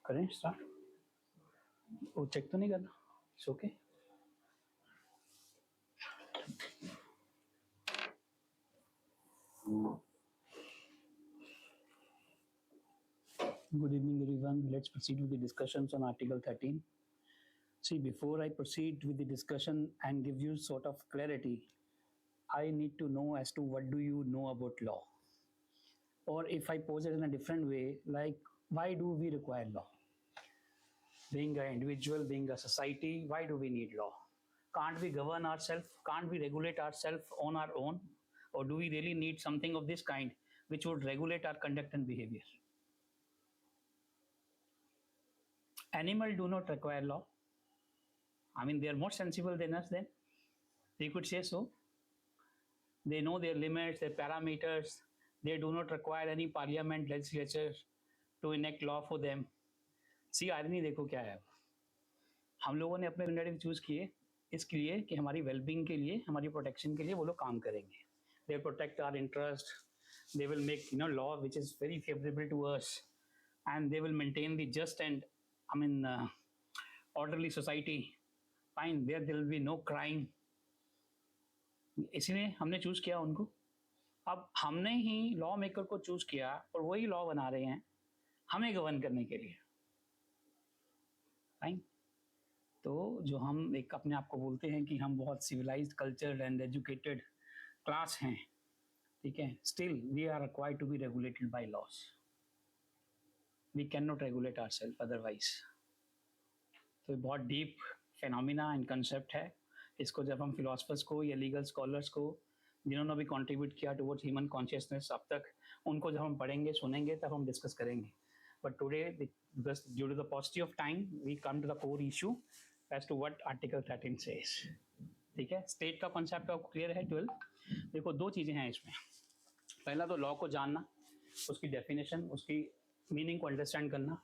करें स्टार्ट? वो चेक तो नहीं करना? It's okay. Good evening, everyone. Let's proceed with the discussions on Article 13. See, before I proceed with the discussion and give you sort of clarity, I need to know as to what do you know about law? Or if I pose it in a different way, like why do we require law? Being an individual, being a society, why do we need law? Can't we govern ourselves? Can't we regulate ourselves on our own? Or do we really need something of this kind which would regulate our conduct and behavior? Animals do not require law. I mean, they are more sensible than us then. We could say so. They know their limits, their parameters. They do not require any parliament, legislature to enact law for them. See irony देखो क्या है, हम लोगों ने अपने native choose किए इसके लिए कि हमारी वेलबींग के लिए, हमारी प्रोटेक्शन के लिए वो लोग काम करेंगे. They protect our interest, they will make law which is very favourable to us, and they will maintain the just and orderly society. Fine, there will be no crime. इसीलिए हमने चूज किया उनको. अब हमने ही लॉ मेकर को choose किया और वही लॉ बना रहे हैं हमें गवर्न करने के लिए. फाइन. तो जो हम एक अपने आप को बोलते हैं कि हम बहुत civilised, cultured and educated class हैं, ठीक है, still we are required to be regulated by laws. We can not regulate ourself otherwise. तो बहुत डीप फेनोमिना एंड कंसेप्ट है. इसको जब हम फिलोसफर्स को या लीगल स्कॉलर्स को जिन्होंने भी कंट्रीब्यूट किया टुवर्ड्स ह्यूमन कॉन्शियसनेस अब तक, उनको जब हम पढ़ेंगे, सुनेंगे, तब हम डिस्कस करेंगे. But today, due to the paucity of time, we come to the core issue as to what Article 13 says. ठीक है, स्टेट का कॉन्सेप्ट आपको क्लियर है? 12. देखो, दो चीज़ें हैं इसमें. पहला तो लॉ को जानना, उसकी डेफिनेशन, उसकी मीनिंग को अंडरस्टैंड करना.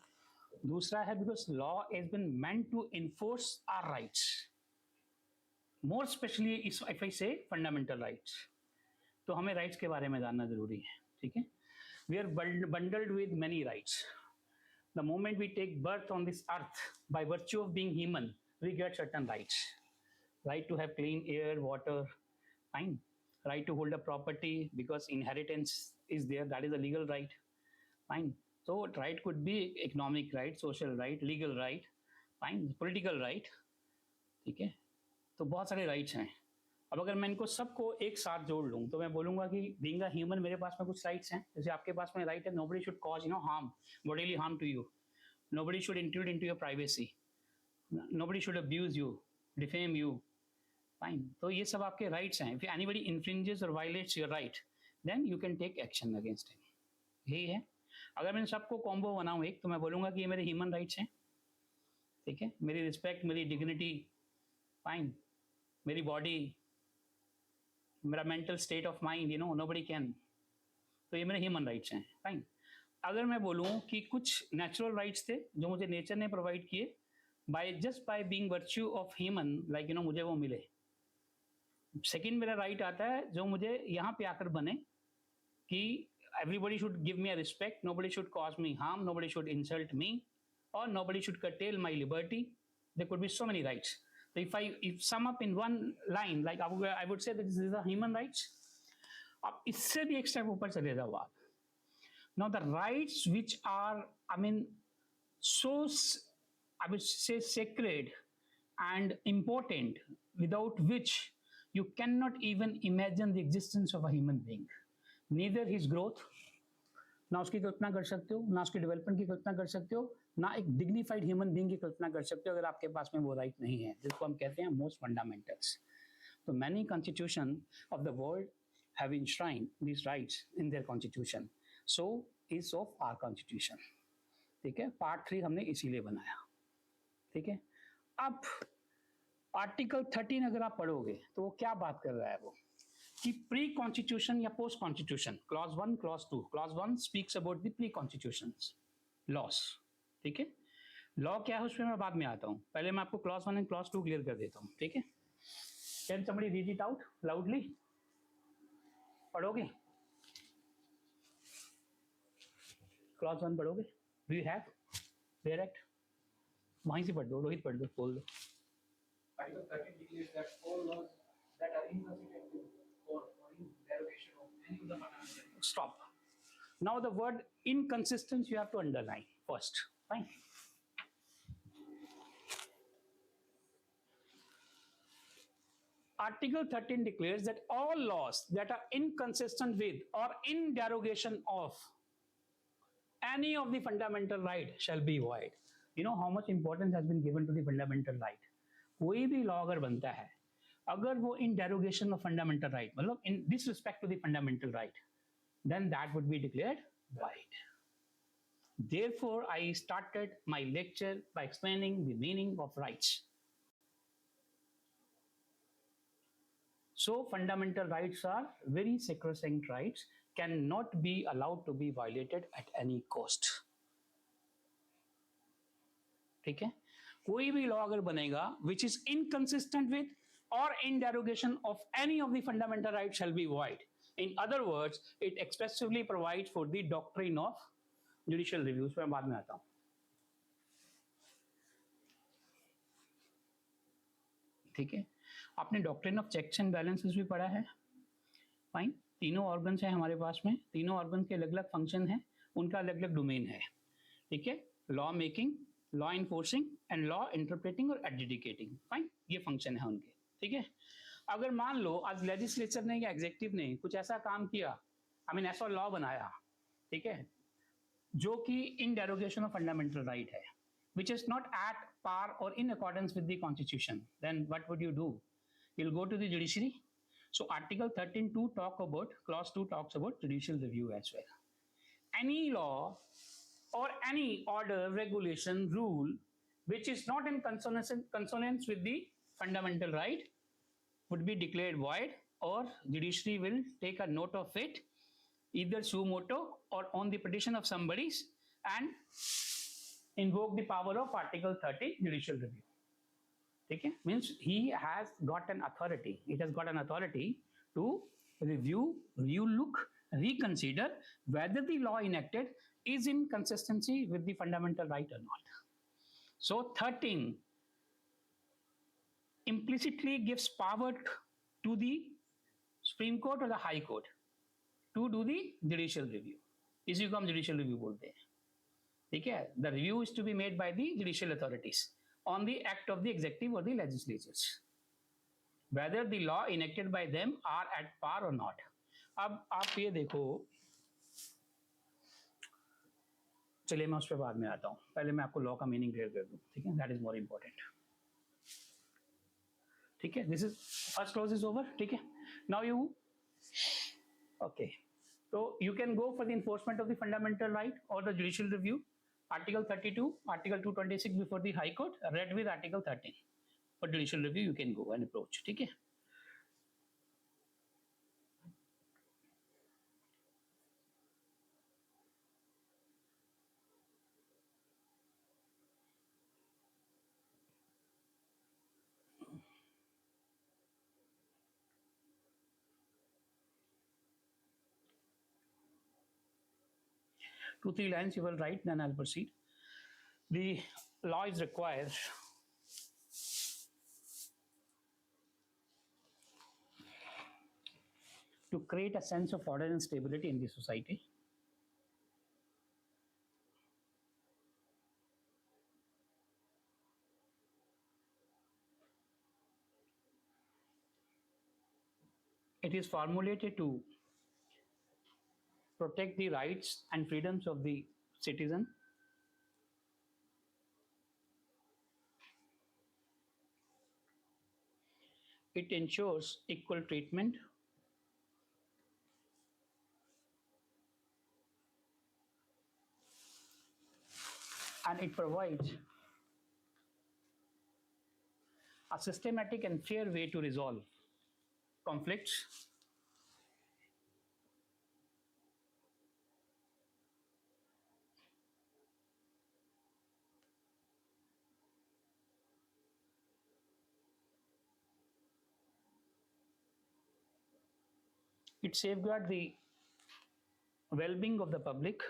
दूसरा है because law is been meant to enforce our rights, more especially if I say fundamental rights. तो हमें राइट्स के बारे में जानना जरूरी है. ठीक है, we are bundled with many rights. The moment we take birth on this earth, by virtue of being human, we get certain rights. Right to have clean air, water, fine. Right to hold a property because inheritance is there, that is a legal right. Fine. So right could be economic right, social right, legal right, fine, political right. ठीक है, तो बहुत सारे rights हैं. अब अगर मैं इनको सबको एक साथ जोड़ लूँ तो मैं बोलूँगा कि बीइंग अ ह्यूमन मेरे पास में कुछ राइट्स हैं. जैसे आपके पास में राइट है, nobody should cause harm, bodily harm to you. Nobody should intrude into your privacy. Nobody should abuse you, defame you. Fine. तो ये सब आपके राइट्स हैं. If anybody infringes or violates your right, then you can take action against him. यही है. अगर मैं सबको कॉम्बो बनाऊँ एक, तो मैं बोलूँगा कि ये मेरे ह्यूमन राइट्स हैं. ठीक है, मेरी रिस्पेक्ट, मेरी डिग्निटी, फाइन, मेरी बॉडी, मेरा mental state of mind, nobody can. तो ये मेरे ह्यूमन राइट्स हैं. फाइन. अगर मैं बोलूँ कि कुछ नेचुरल राइट्स थे जो मुझे नेचर ने प्रोवाइड किए just by being virtue of human, like मुझे वो मिले. सेकंड मेरा राइट आता है जो मुझे यहाँ पे आकर बने कि everybody should give me a respect, nobody should cause me harm, nobody should insult me, और nobody should curtail my liberty. There could be so many rights. So if sum up in one line, like I would say that this is a human rights. अब इससे भी एक step ऊपर चले जाओ आप. Now the rights which are, so I would say sacred and important, without which you cannot even imagine the existence of a human being. Neither his growth, ना उसकी कल्पना कर सकते हो, ना उसकी डेवलपमेंट की कल्पना कर सकते हो, ना एक डिग्निफाइड ह्यूमन बीइंग की कल्पना कर सकते हो अगर आपके पास में वो राइट नहीं है, जिसको हम कहते हैं मोस्ट फंडामेंटल्स. तो many constitution of the world have enshrined these rights in their constitution. So is of our constitution. ठीक है, पार्ट 3 हमने इसीलिए बनाया. ठीक है, अब आर्टिकल 13 अगर आप पढ़ोगे तो वो क्या बात कर रहा है, वो कि प्री कॉन्स्टिट्यूशन या post constitution, clause 1, clause 2. Clause 1 speaks about the pre constitution loss. ठीक है, लॉ क्या है उस पर मैं बाद में आता हूं. पहले मैं आपको क्लॉज 1 एंड क्लॉज 2 क्लियर कर देता हूं. ठीक है, can somebody read it out loudly? पढ़ोगे? क्लॉज 1 पढ़ोगे? Do you have direct? वहीं से पढ़ दो, रोहित पढ़ दो, बोल दो. Article 13 declares that all laws that are inconsistent with or in derogation of any of the fundamental rights. Stop. Now the word inconsistent you have to underline first. Fine. Article 13 declares that all laws that are inconsistent with or in derogation of any of the fundamental right shall be void. You know how much importance has been given to the fundamental right. कोई भी law अगर बनता है, अगर वो in derogation of fundamental right, मतलब in disrespect to the fundamental right, then that would be declared void. Therefore, I started my lecture by explaining the meaning of rights. So fundamental rights are very sacrosanct rights, cannot be allowed to be violated at any cost. ठीक है? कोई भी law अगर बनेगा which is inconsistent with or in derogation of any of the fundamental rights shall be void. In other words, it expressively provides for the doctrine of judicial reviews. मैं बाद में आता हूँ. ठीक है? आपने doctrine of checks and balances भी पढ़ा है. फाइन. तीनों ऑर्गन्स हैं हमारे पास में, तीनों ऑर्गन्स के अलग अलग फंक्शन हैं, उनका अलग अलग डोमेन है. ठीक है? Law making, law enforcing and law interpreting और एडजुडिकेटिंग. फाइन. ये फंक्शन है उनके. ठीक है? अगर मान लो आज लेजिस्लेचर ने या एग्जीक्यूटिव ने कुछ ऐसा काम किया, आई मीन ऐसा लॉ बनाया, ठीक है, जो कि इन डेरोगेशन ऑफ फंडामेंटल राइट है, which is not at par or in accordance with the constitution, then what would you do? You'll go to the judiciary. So article 13(2) clause 2 talks about judicial review as well. Any law or any order, regulation, rule which is not in consonance with the fundamental right would be declared void, or judiciary will take a note of it either suo motu or on the petition of somebody's and invoke the power of Article 30 judicial review. Okay? Means he has got an authority. It has got an authority to review, relook, reconsider whether the law enacted is in consistency with the fundamental right or not. So 13 implicitly gives power to the Supreme Court or the High Court to do the judicial review. इसी को हम judicial review बोलते हैं. ठीक है? The review is to be made by the judicial authorities on the act of the executive or the legislatures, whether the law enacted by them are at par or not. अब आप ये देखो, चलिए मैं उस पर बाद में आता हूँ, पहले मैं आपको लॉ का मीनिंग क्लियर कर दूँ. ठीक है? That is more important. ठीक है? This is first clause is over. ठीक है? Now you okay, so you can go for the enforcement of the fundamental right or the judicial review. Article 32, Article 226 before the High Court, read with Article 13. For judicial review, you can go and approach. ठीक है? Two, three lines you will write, then I'll proceed. The law is required to create a sense of order and stability in the society. It is formulated to protect the rights and freedoms of the citizen. It ensures equal treatment. And it provides a systematic and fair way to resolve conflicts. It safeguards the well-being of the public.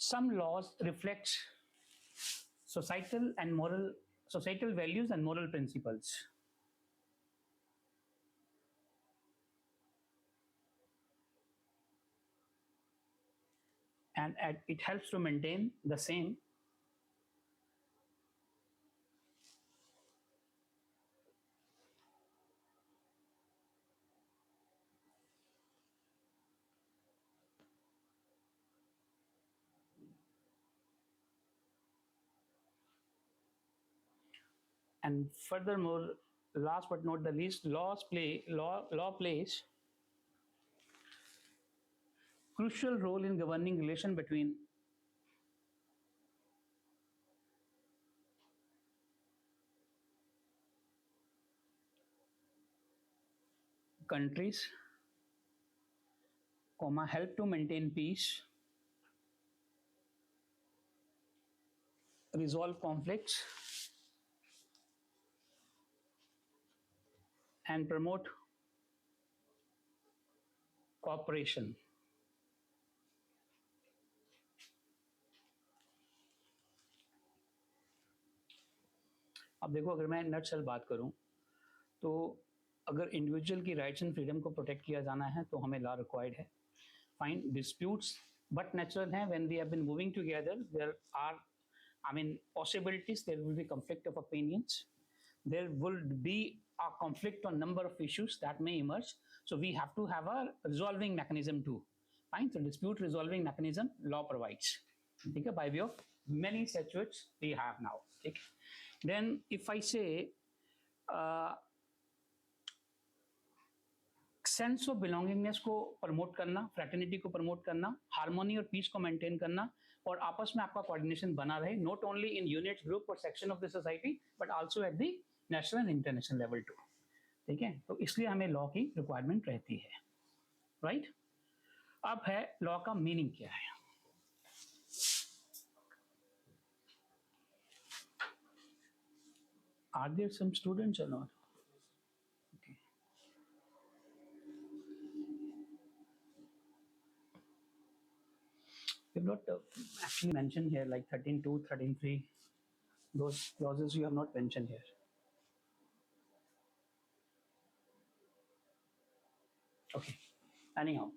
some laws reflect societal values and moral principles. And it helps to maintain the same and furthermore, last but not the least, law plays crucial role in governing relation between countries, help to maintain peace, resolve conflicts, and promote cooperation. अब देखो, अगर मैं nutshell बात करूं तो अगर individual की rights and freedom को प्रोटेक्ट किया जाना है तो हमें लॉ रिक्वायर्ड है. फाइन, डिस्प्यूट्स बट नेचुरल है. When we have been moving together there are possibilities. There will be conflict of opinions. There will be a conflict on number of issues that may emerge. So we have to have a resolving mechanism too. Fine. So dispute resolving mechanism law provides. Okay, by way of many statutes we have now. Okay. Then if I say sense of belongingness को promote करना, fraternity को promote करना, harmony और peace को maintain करना और आपस में आपका कोऑर्डिनेशन बना रहे, not only in unit, group और section of the society but also at the national and international level too. ठीक है, तो इसलिए हमें लॉ की रिक्वायरमेंट रहती है. राइट. अब है लॉ का मीनिंग क्या है. आर देयर सम स्टूडेंट्स और not? We've not actually mentioned here like 13.2, 13.3. Those clauses you have not mentioned here. Okay. Anyhow,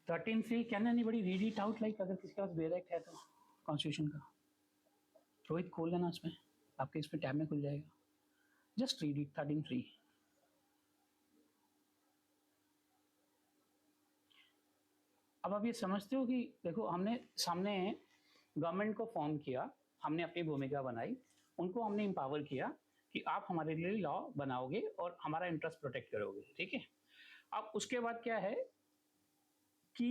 13.3. Can anybody read it out? Like अगर किसी के पास बेरेक्ट है तो Constitution का. रोहित खोल लेना इसमें. आपके इसमें टैब में खुल जाएगा. Just read it. 13.3. अब आप ये समझते हो कि देखो, हमने सामने गवर्नमेंट को फॉर्म किया, हमने अपनी भूमिका बनाई, उनको हमने एम्पावर किया कि आप हमारे लिए लॉ बनाओगे और हमारा इंटरेस्ट प्रोटेक्ट करोगे. ठीक है. अब उसके बाद क्या है कि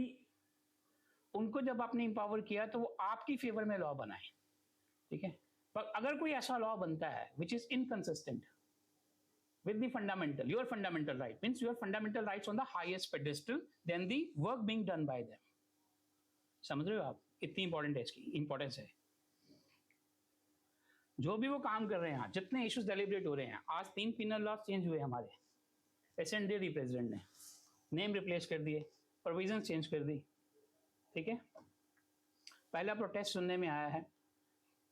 उनको जब आपने एम्पावर किया तो वो आपकी फेवर में लॉ बनाए. ठीक है. पर अगर कोई ऐसा लॉ बनता है विच is inconsistent with the your fundamental right, means your fundamental rights on the highest pedestal than the work being done by them. समझ रहे हो आप? इतनी इंपॉर्टेंट है इसकी इंपॉर्टेंस है. जो भी वो काम कर रहे हैं, जितने इश्यूज डेलिब्रेट हो रहे हैं, आज 3 पिनल लॉज चेंज हुए हमारे. पेसेंट दे दी प्रेसिडेंट ने, नेम रिप्लेस कर दिए, प्रोविजन चेंज कर दी. ठीक है. पहला प्रोटेस्ट सुनने में आया है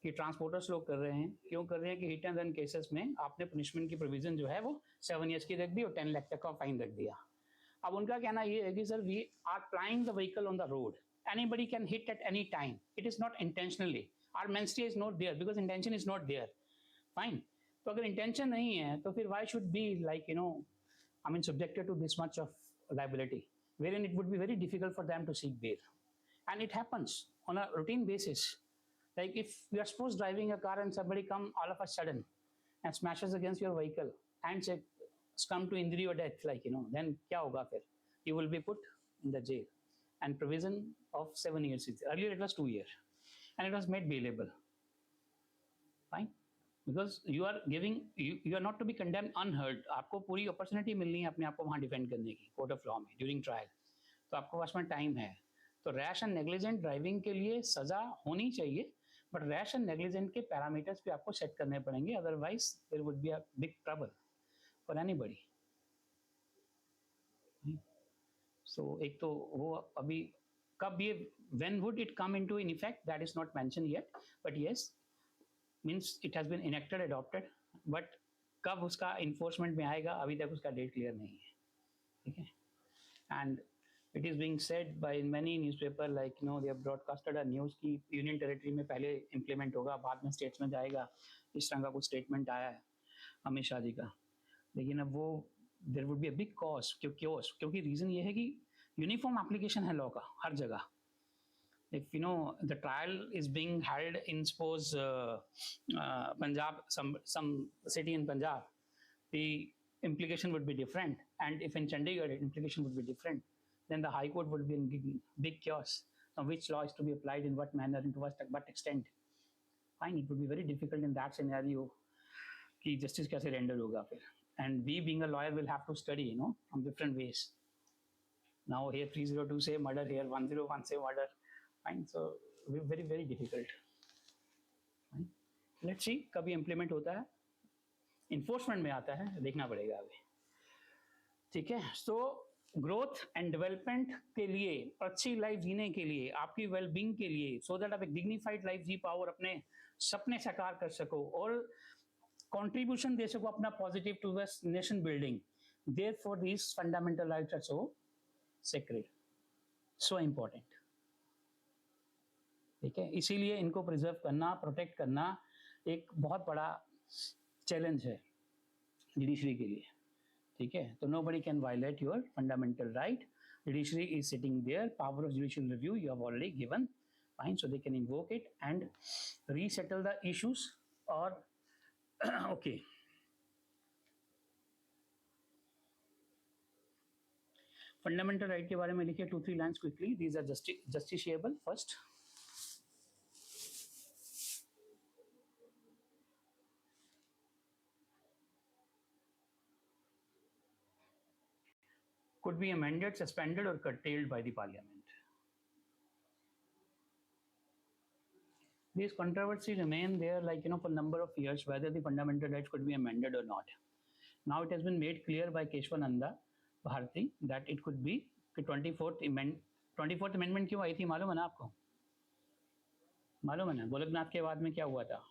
कि ट्रांसपोर्टर्स लोग कर रहे हैं. क्यों कर रहे हैं कि हिट एंड रन केसेस में आपने पनिशमेंट की प्रोविजन जो है वो 7 years की रख दी और 10 लाख तक का फाइन रख दिया. अब उनका कहना ये है कि sir we are plying the vehicle on the road, anybody can hit at any time, it is not intentionally, our mens rea is not there because intention is not there. Fine. तो अगर इंटेंशन नहीं है तो फिर why should be like subjected to this much of liability, wherein it would be very difficult for them to seek bail. And it happens on a routine basis. Like if you are supposed driving a car and somebody come all of a sudden and smashes against your vehicle and come to injury or death, then क्या होगा फिर? You will be put in the jail and provision of 7 years. Earlier it was 2 years and it was made bailable. Fine. Because you are not to be condemned unheard. आपको पूरी opportunity मिलनी है अपने आप को वहाँ डिफेंड करने की कोर्ट ऑफ लॉ में ड्यूरिंग ट्रायल. तो आपको पास में टाइम है. तो रैश एंड नेग्लिजेंट ड्राइविंग के लिए सजा होनी चाहिए, बट रैश एंड नेग्लिजेंट के पैरामीटर्स भी आपको सेट करने पड़ेंगे, otherwise there would be a big trouble for anybody. So एक तो वो अभी कब ये, when would it come into in effect, that is not mentioned yet, but yes, means it has been enacted, adopted, but कब उसका enforcement में आएगा अभी तक उसका date clear नहीं है, ठीक है. And it is being said by many newspaper, like you know they have broadcasted a news कि यूनियन टेरिटरी में पहले implement होगा, बाद में स्टेट्स में जाएगा, इस तरह का कुछ स्टेटमेंट आया है अमित शाह जी का. लेकिन अब वो there would be a big cost, क्योंकि रीजन ये है कि यूनिफॉर्म एप्लीकेशन है लॉ का हर जगह. If you know the trial is being held in suppose Punjab, some city in Punjab, the implication would be different, and if in Chandigarh, the implication would be different. Then the High Court would be in big chaos. Now, which law is to be applied in what manner, and to what extent? Fine, it would be very difficult in that scenario. कि justice कैसे render होगा फिर? And we being a lawyer will have to study, you know, from different ways. Now here 302 say murder, here 101 say murder. Fine, so very very difficult. Fine. Let's see कभी implement होता है, enforcement में आता है, देखना पड़ेगा अभी. ठीक है. So ग्रोथ एंड डेवलपमेंट के लिए, अच्छी लाइफ जीने के लिए, आपकी वेलबींग के लिए, सो दैट आप एक डिग्निफाइड लाइफ जी पाओ और अपने सपने साकार कर सको और कंट्रीब्यूशन दे सको अपना positive towards nation building. Therefore these fundamental rights are so sacred, so important. ठीक है. इसीलिए इनको प्रिजर्व करना, प्रोटेक्ट करना एक बहुत बड़ा चैलेंज है जुडिशरी के लिए. ठीक है. तो nobody can violate your fundamental right. Judiciary is sitting there. Power of judicial review you have already given. Fine. So they can invoke it and resettle the issues or okay. Fundamental right के बारे में लिखिए 2-3 lines quickly. These are justiciable first. Could be amended, suspended or curtailed by the parliament. These controversies remain there, like, you know, for a number of years, whether the fundamental rights could be amended or not. Now it has been made clear by Keshwananda Bharati that it could be. 24th amendment क्यों आई थी मालूम है ना आपको? मालूम है ना गोलकनाथ के बाद में क्या हुआ था?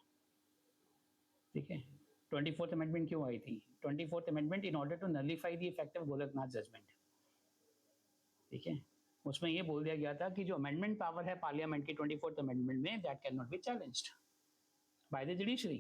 ठीक है. 24th amendment क्यों आई थी? 24th amendment in order to nullify the effect of Golaknath judgment. ठीक है. उसमें ये बोल दिया गया था कि जो अमेंडमेंट पावर है पार्लियामेंट की 24th अमेंडमेंट में, that can not be challenged by the judiciary.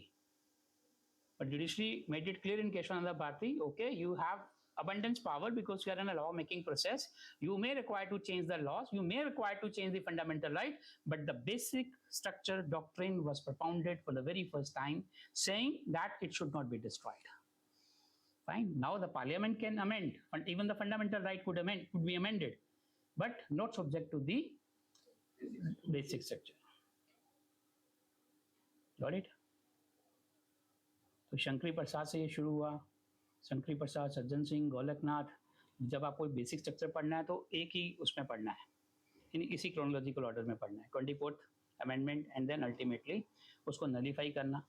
But judiciary made it clear in Kesavananda Bharati, okay, you have abundance power because you are in a law making process. You may require to change the laws, you may require to change the fundamental right, but the basic structure doctrine was propounded for the very first time, saying that it should not be destroyed. Fine. Now the parliament can amend, and even the fundamental right could be amended, but not subject to the basic structure. Got it? तो शंकरी प्रसाद से ये शुरू हुआ. शंकरी प्रसाद, सज्जन सिंह, गोलकनाथ. जब आपको basic structure पढ़ना है तो एक ही उसमें पढ़ना है, इसी क्रोनोलॉजिकल ऑर्डर में पढ़ना है. 24th amendment and then ultimately उसको नलीफाई करना.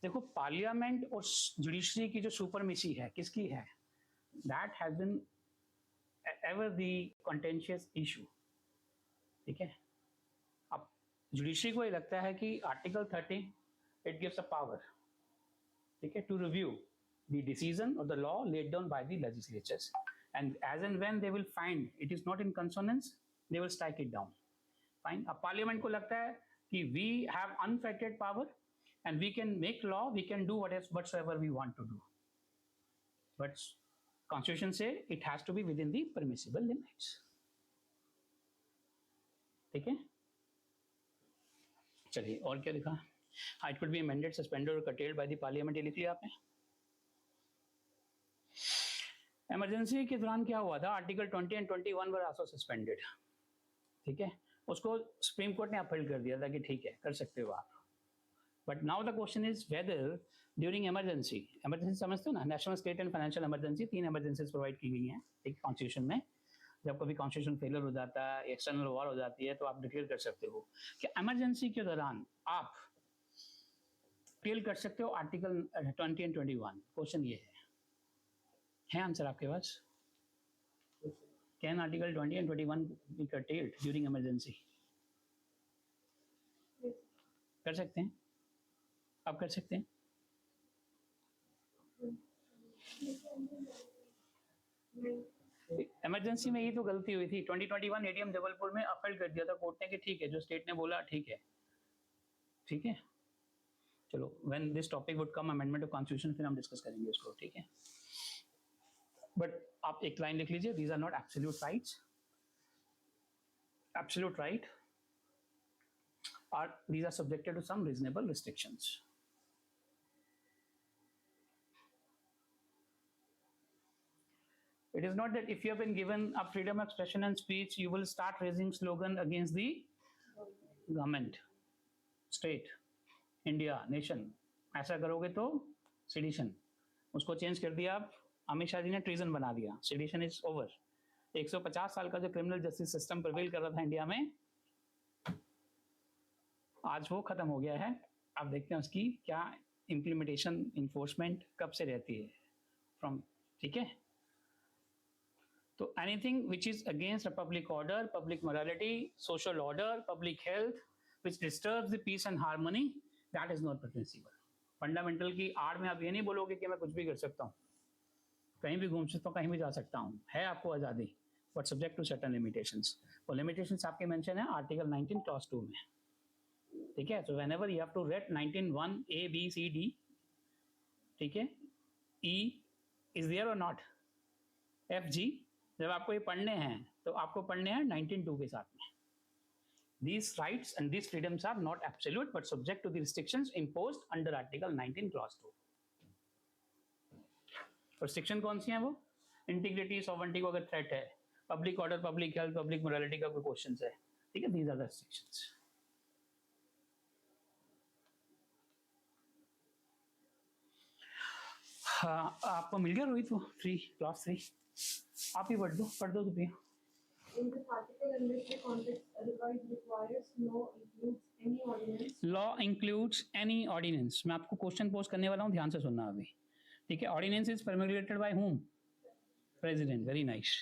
देखो पार्लियामेंट और जुडिशरी की जो सुपरमेसी है किसकी है? That has been ever the contentious issue. ठीक है. अब जुडिशरी को ये लगता है कि article 30 it gives a power, ठीक है, to review the decision or the law laid down by the legislatures, and as and when they will find it is not in consonance, they will strike it down. Fine. अब parliament को लगता है कि we have unfettered power and we can make law, we can do whatsoever we want to do, but constitution say it has to be within the permissible limits. ठीक है. चलिए और क्या लिखा? It could be amended, suspended or curtailed by the parliament. ये लिख लिया आपने. इमरजेंसी के दौरान क्या हुआ था? Article 20 and 21 were also suspended. ठीक है. उसको सुप्रीम कोर्ट ने अपील कर दिया था कि ठीक है कर सकते हो आप. But now the question is whether during emergency समझते हो ना, national, state and financial emergency, 3 emergencies provide की गई हैं एक कॉन्स्टिट्यूशन में. जब कभी कॉन्स्टिट्यूशन फेलियर हो जाता है, एक्सटर्नल वॉर हो जाती है, तो आप डिक्लेयर कर सकते हो कि इमरजेंसी के दौरान आप अपील कर सकते हो आर्टिकल 20 एंड 21. क्वेश्चन ये है आंसर आपके पास? Can Article 20 and 21 be curtailed during emergency? कर सकते हैं, आप कर सकते हैं. इमरजेंसी में ही तो गलती हुई थी. 2021 एटीएम जबलपुर में अपील कर दिया था कोर्ट ने कि ठीक है, जो स्टेट ने बोला ठीक है, ठीक है. चलो, when this topic would come amendment of constitution, फिर हम डिस्कस करेंगे उसको, ठीक है. बट आप एक लाइन लिख लीजिए, these are not absolute rights. Absolute right, or these are subjected to some reasonable restrictions. It is not that if you have been given a freedom of expression and speech, you will start raising slogan against the government, state, India, nation. ऐसा करोगे तो sedition. उसको change कर दिया, आप अमित शाह जी ने treason बना दिया. Sedition is over. 150 साल का जो क्रिमिनल जस्टिस सिस्टम प्रिवेल कर रहा था इंडिया में, आज वो खत्म हो गया है. आप देखते हैं उसकी क्या इम्प्लीमेंटेशन, इन्फोर्समेंट कब से रहती है फ्रॉम, ठीक है. तो anything which is against public order, public morality, social order, public health, which disturbs the peace and harmony, that is not permissible. Fundamental की आड़ में आप ये नहीं बोलोगे कि मैं कुछ भी कर सकता हूँ, कहीं भी घूम सकता हूँ, कहीं भी जा सकता हूँ, है आपको आज़ादी, but subject to certain limitations. वो लिमिटेशंस आपके मेंशन है आर्टिकल 19 क्लॉज 2 में, ठीक है. So whenever you have to read 19(1) A B C D, ठीक है, E is there or not, F G, जब आपको ये पढ़ने हैं तो आपको पढ़ने हैं 19(2) के साथ में. These rights and these freedoms are not absolute but subject to the restrictions imposed under Article 19 Clause 2. Restriction कौन सी है वो? इंटीग्रिटी, सॉवरेंटी को अगर थ्रेट है, public order, public health, public morality का कोई क्वेश्चन है, ठीक है. These are the restrictions. हाँ, आपको मिल गया रोहित वो फ्री क्लास 3? आप ही पढ़ दो तो प्रिया. In this article, unless the context otherwise requires, law includes any ordinance. Law includes any ordinance. मैं आपको क्वेश्चन पोस्ट करने वाला हूँ, ध्यान से सुनना अभी, ठीक है. Ordinance is promulgated by whom? President. Very nice.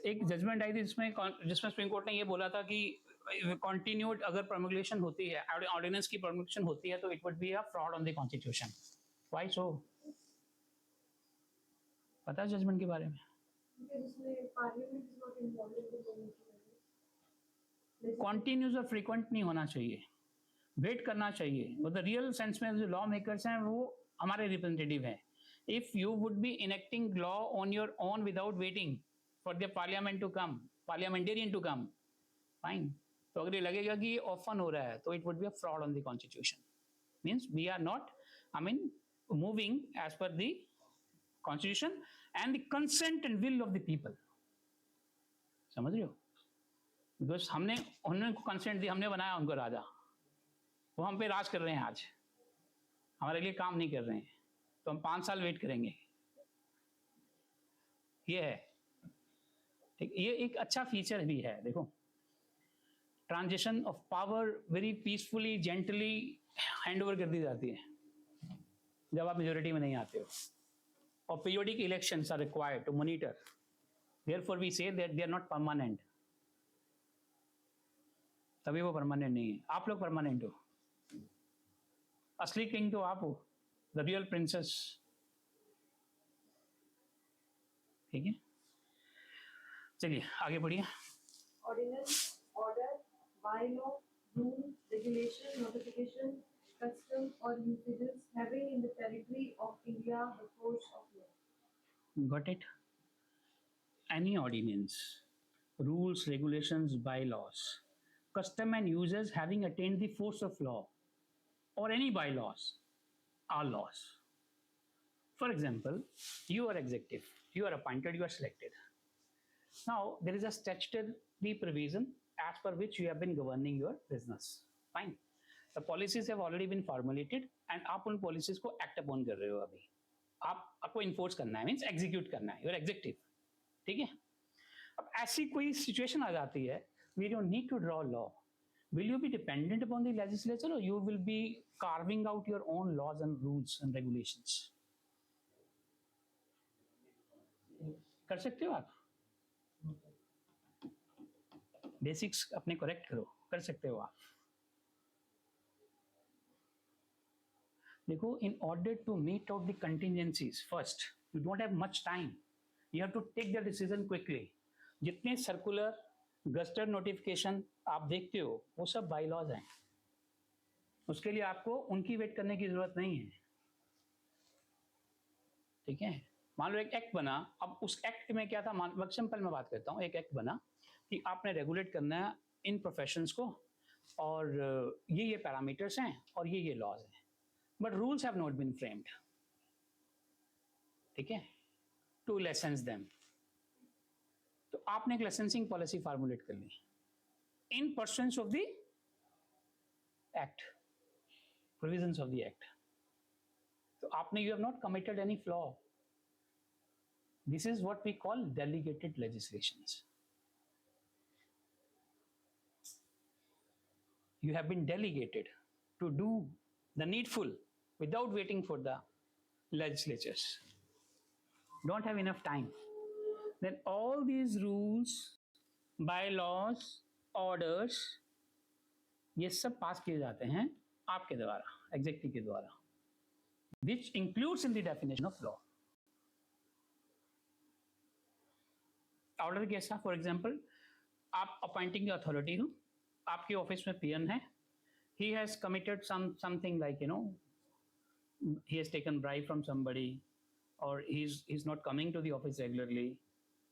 एक जजमेंट आई थी जिसमें सुप्रीम कोर्ट ने ये बोला था कि कंटिन्यूड अगर प्रोमोगुलेशन होती है, ऑर्डिनेंस की प्रोमोगुलेशन होती है, तो it would be a fraud on the constitution. Why so? पता है जजमेंट के बारे में? कॉन्टिन्यूस और फ्रीक्वेंट नहीं होना चाहिए, वेट करना चाहिए. वो द रियल सेंस में जो लॉ मेकर्स हैं वो हमारे रिप्रेजेंटेटिव हैं. If you would be enacting law on your own without waiting for the parliamentarian to come, fine. तो अगर ये लगेगा कि ये often हो रहा है, तो it would be a fraud on the constitution. Means we are not, moving as per the constitution and the consent and will of the people. समझ रहे हो? Because उन्होंने consent दी, हमने बनाया उनको राजा, वो हम पे राज कर रहे हैं आज, हमारे लिए काम नहीं कर रहे हैं, तो हम 5 साल वेट करेंगे. ये है, ठीक. ये एक अच्छा फीचर भी है. देखो, transition of power very peacefully, gently hand over कर दी जाती है जब आप मेजोरिटी में नहीं आते हो. और periodic elections are required to monitor. Therefore we say that they are not permanent. तभी वो परमानेंट नहीं है. आप लोग परमानेंट हो, असली किंग तो आप हो, द रियल प्रिंसेस, ठीक है. चलिए आगे बढ़िए. Ordinance, order, bylaw, rule, regulation, notification, custom or usages having in the territory of India the force of law. Got it? Any ordinance, rules, regulations, bylaws, custom and uses having attained the force of law, or any bylaws are laws. For example, you are executive, you are appointed, you are selected. Now there is a statutory provision as per which you have been governing your business. Fine. The policies have already been formulated and आप उन policies को act upon कर रहे हो. अभी आपको enforce करना है, means execute करना है. You are executive, ठीक है. अब ऐसी कोई situation आ जाती है, we don't need to draw law. Will you be dependent upon the legislature or you will be carving out your own laws and rules and regulations? कर सकते हो आप? बेसिक्स अपने करेक्ट करो, कर सकते हो आप। देखो, in order to meet out the contingencies first, you don't have much time, you have to take the decision quickly. जितने सर्कुलर गस्टर नोटिफिकेशन आप देखते हो वो सब बाई लॉज हैं, उसके लिए आपको उनकी वेट करने की जरूरत नहीं है, ठीक है। मान लो एक एक्ट बना, अब उस एक्ट में क्या था, एग्जाम्पल मैं बात करता हूँ, एक एक्ट बना कि आपने रेगुलेट करना है इन प्रोफेशंस को, और ये पैरामीटर्स हैं और ये लॉज हैं, but rules have not been framed, ठीक है, टू लाइसेंस देम। तो आपने एक लाइसेंसिंग पॉलिसी फार्मुलेट कर ली in pursuance of the act, provisions of the act. तो आपने, you have not committed any flaw. This is what we call delegated legislations. You have been delegated to do the needful without waiting for the legislatures. Don't have enough time. Then all these rules, bylaws, orders, ये सब पास किए जाते हैं आपके द्वारा, executive के द्वारा, which includes in the definition of law. Order कैसा? फॉर एग्जाम्पल, आप अपॉइंटिंग अथॉरिटी हो, आपके ऑफिस में पीएन है, he has committed something like, you know, he has taken bribe from somebody, or he's not coming to the office regularly.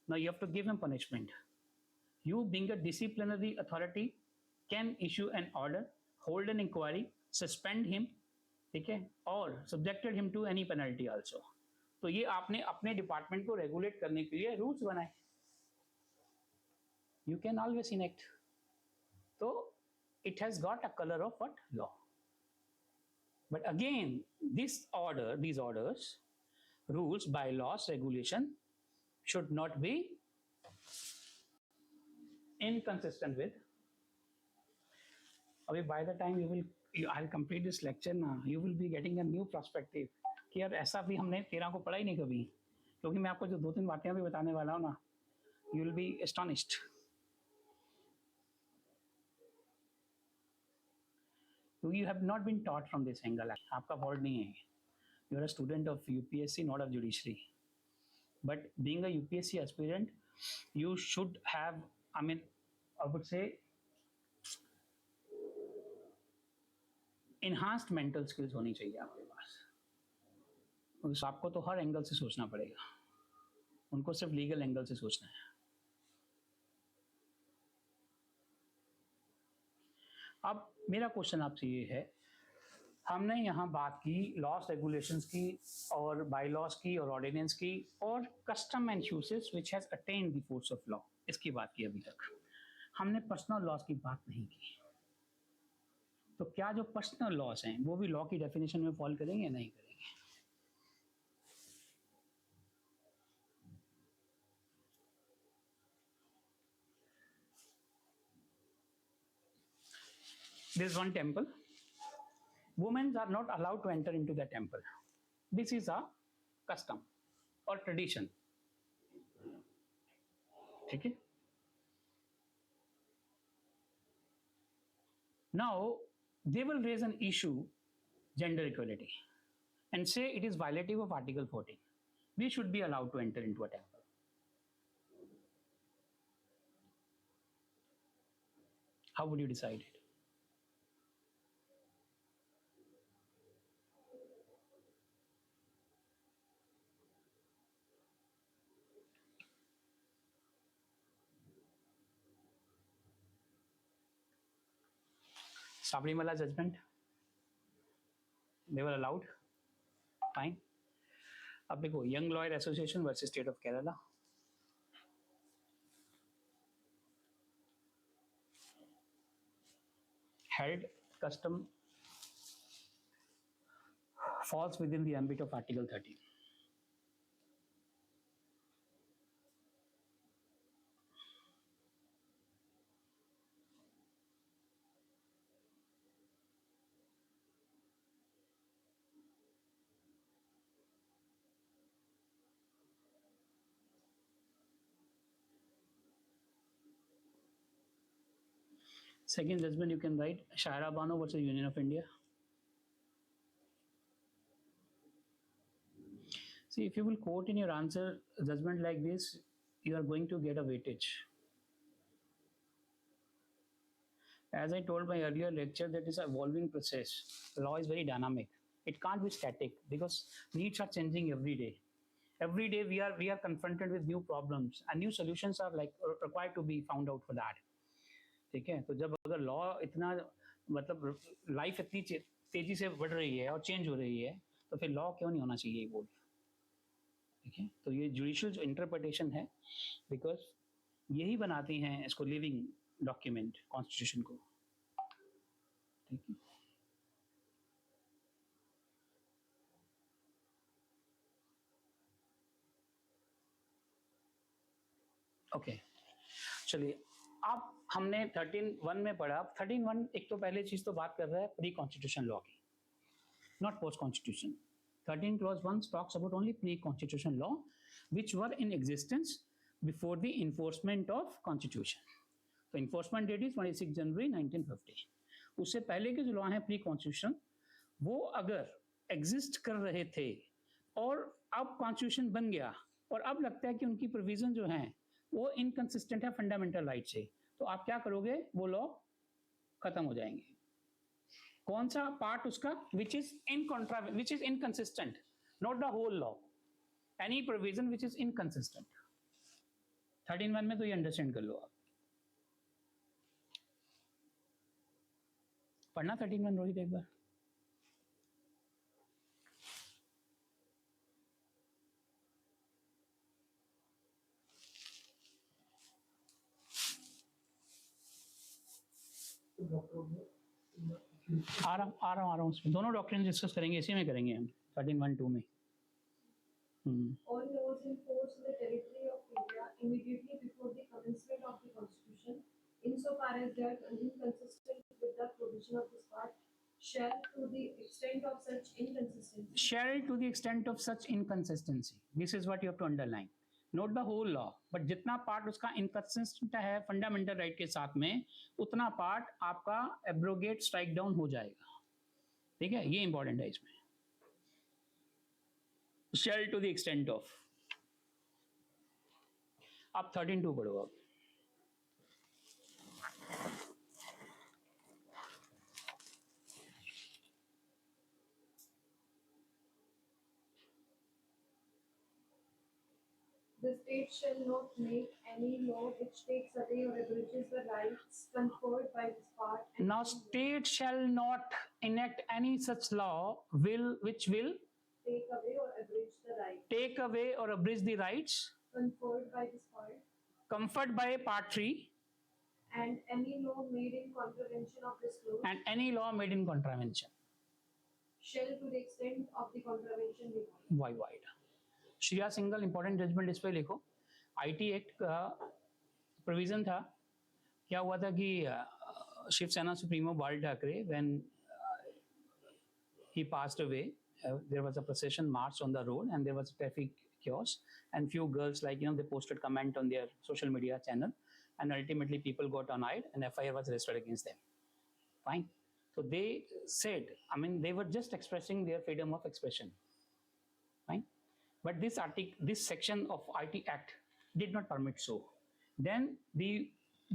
Now you have to give him punishment. You, being a disciplinary authority, can issue an order, hold an inquiry, suspend him, ठीक है, और subjected him to any penalty also. तो ये आपने अपने department को regulate करने के लिए रूल्स बनाए। You can always enact. So it has got a color of what? Law. But again, these orders, rules, bylaws, regulation should not be inconsistent with. By the time I'll complete this lecture now, you will be getting a new perspective कि यार ऐसा भी हमने 13 को पढ़ा ही नहीं कभी, क्योंकि मैं आपको जो 2-3 बातें भी बताने वाला हूँ ना, you will be astonished. You have not been taught from this angle. आपका fault नहीं है. You are a student of UPSC, not of judiciary. But being a UPSC aspirant, you should have, I would say, enhanced mental skills होनी चाहिए आपके पास. उस आपको तो हर angle से सोचना पड़ेगा. उनको सिर्फ लीगल एंगल से सोचना है. अब मेरा क्वेश्चन आपसे ये है, हमने यहाँ बात की लॉस रेगुलेशंस की और बाई लॉस की और ऑर्डिनेंस की और custom and usage which has attend the force of law, इसकी बात की अभी तक. हमने पर्सनल लॉस की बात नहीं की. तो क्या जो पर्सनल लॉस हैं वो भी लॉ की डेफिनेशन में फॉल करेंगे या नहीं करेंगे? There is one temple. Women are not allowed to enter into the temple. This is a custom or tradition. ठीक है? Now they will raise an issue, gender equality, and say it is violative of Article 14. We should be allowed to enter into a temple. How would you decide it? Sabrimala judgment, they were allowed, fine. अब देखो, young lawyer association versus state of Kerala. Held custom falls within the ambit of Article 13. Second judgment you can write Shaira Bano versus Union of India. See, if you will quote in your answer judgment like this, you are going to get a weightage. As I told my earlier lecture, that is an evolving process. Law is very dynamic. It can't be static because needs are changing every day. Every day we are confronted with new problems and new solutions are like required to be found out for that. ठीक है, तो जब अगर law इतना मतलब life इतनी तेजी से बढ़ रही है और चेंज हो रही है तो फिर लॉ क्यों नहीं होना चाहिए बोल. ठीक है, तो ये जुडिशियल जो इंटरप्रिटेशन है बिकॉज यही बनाती हैं इसको लिविंग डॉक्यूमेंट कॉन्स्टिट्यूशन को. ठीक है, ओके चलिए. अब हमने 13(1) में पढ़ा. 13(1) एक तो पहले चीज तो बात कर रहा है प्री कॉन्स्टिट्यूशन लॉ की, not post constitution. 13 clause 1 talks about only pre-constitution law which were in existence before the enforcement of constitution. तो enforcement date is 26 January 1950. उससे पहले के जो लॉ हैं प्री कॉन्स्टिट्यूशन वो अगर एग्जिस्ट कर रहे थे और अब कॉन्स्टिट्यूशन बन गया और अब लगता है कि उनकी प्रोविजन जो हैं वो इनकंसिस्टेंट है फंडामेंटल राइट से, तो आप क्या करोगे, वो लॉ खत्म हो जाएंगे. कौन सा पार्ट उसका which is inconsistent, not the whole law, any provision which is inconsistent. 13(1) में तो ये अंडरस्टैंड कर लो आप. पढ़ना 13(1) रोहित एक बार. आ रहा हूँ उसमें दोनों डॉक्ट्रिन डिस्कस करेंगे, इसी में करेंगे हम 13(1)(2) में. All laws in force in the territory of India immediately before the commencement of the Constitution, insofar as they are inconsistent with the provision of this part, shall to the extent of such inconsistency. Shall to the extent of such inconsistency. This is what you have to underline. Not the whole law, but जितना part उसका inconsistent है fundamental right के साथ में उतना part आपका abrogate strike down हो जाएगा. ठीक है, ये इंपॉर्टेंट है इसमें. Shall to the extent of. आप 13(2) पढ़ो आप. The state shall not make any law which takes away or abridges the rights conferred by this part. And Now state shall not enact any such law which will take away or abridge the rights take away or abridge the rights conferred by this part, conferred by part 3 and any law made in contravention of this clause and any law made in contravention shall to the extent of the contravention be void. void. Shreya Singhal important judgement इस पे लिखो. IT act का provision था. क्या हुआ था कि Shiv Sena supremo बाल Thackeray when he passed away, there was a procession march on the road and there was a traffic chaos and few girls they posted comment on their social media channel and ultimately people got annoyed and FIR was registered against them. Fine. So they said, I mean, they were just expressing their freedom of expression. Fine. But this section of IT Act did not permit so. Then